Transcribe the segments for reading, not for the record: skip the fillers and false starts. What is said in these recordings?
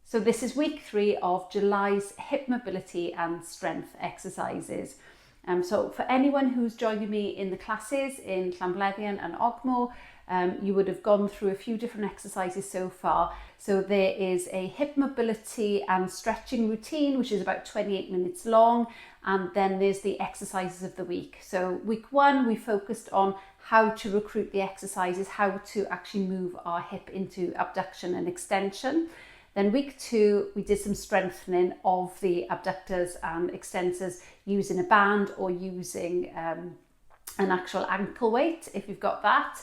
So this is week 3 of July's hip mobility and strength exercises. So for anyone who's joining me in the classes in Llanblethian and Ogmore, you would have gone through a few different exercises so far. So there is a hip mobility and stretching routine, which is about 28 minutes long. And then there's the exercises of the week. So week 1, we focused on how to recruit the exercises, how to actually move our hip into abduction and extension. Then week 2, we did some strengthening of the abductors and extensors using a band or using an actual ankle weight, if you've got that.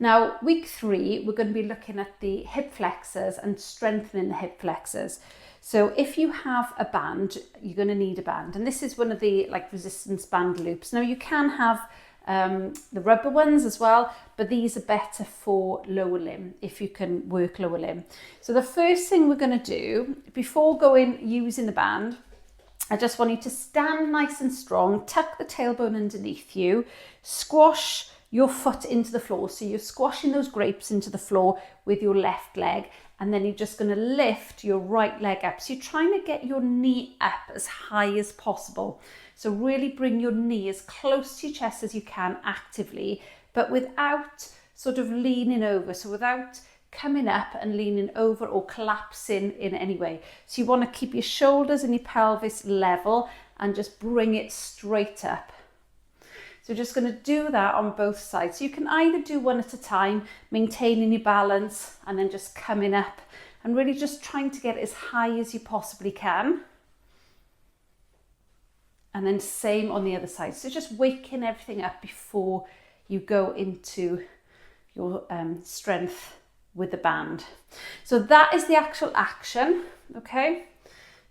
Now, week 3, we're going to be looking at the hip flexors and strengthening the hip flexors. So if you have a band, you're going to need a band. And this is one of the resistance band loops. Now, you can have the rubber ones as well, but these are better for lower limb if you can work lower limb. So the first thing we're going to do before using the band, I just want you to stand nice and strong, tuck the tailbone underneath you, squash your foot into the floor. So you're squashing those grapes into the floor with your left leg, and then you're just going to lift your right leg up. So you're trying to get your knee up as high as possible. So really bring your knee as close to your chest as you can actively, but without sort of leaning over. So without coming up and leaning over or collapsing in any way. So you want to keep your shoulders and your pelvis level and just bring it straight up. So we're just going to do that on both sides. So you can either do one at a time, maintaining your balance, and then just coming up and really just trying to get as high as you possibly can. And then same on the other side. So just waking everything up before you go into your strength with the band. So that is the actual action, okay?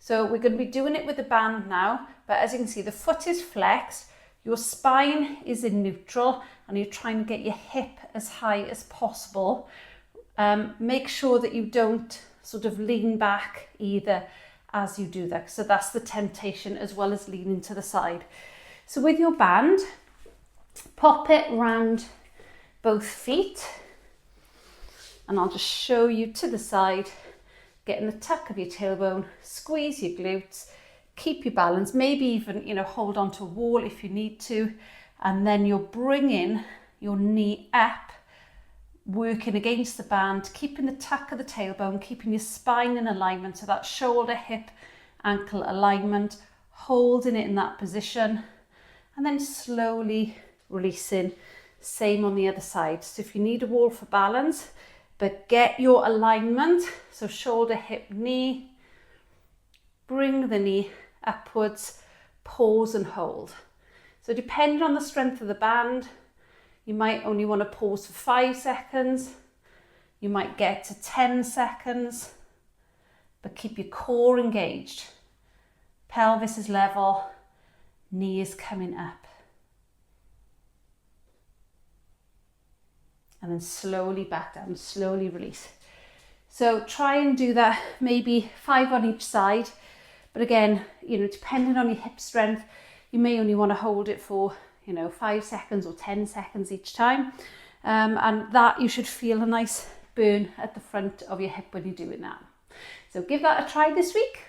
So we're going to be doing it with the band now, but as you can see, the foot is flexed, your spine is in neutral, and you're trying to get your hip as high as possible. Make sure that you don't sort of lean back either as you do that. So that's the temptation, as well as leaning to the side. So with your band, pop it round both feet, and I'll just show you to the side, getting the tuck of your tailbone, squeeze your glutes, keep your balance, maybe even, hold on to a wall if you need to, and then you're bringing your knee up, working against the band, keeping the tuck of the tailbone, keeping your spine in alignment, so that shoulder, hip, ankle alignment, holding it in that position, and then slowly releasing. Same on the other side. So if you need a wall for balance, but get your alignment, so shoulder, hip, knee, bring the knee upwards, pause and hold. So depending on the strength of the band, you might only want to pause for 5 seconds. You might get to 10 seconds, but keep your core engaged. Pelvis is level, knee is coming up. And then slowly back down, slowly release. So try and do that, maybe 5 on each side. But again, depending on your hip strength, you may only want to hold it for 5 seconds or 10 seconds each time. And that you should feel a nice burn at the front of your hip when you're doing that. So give that a try this week.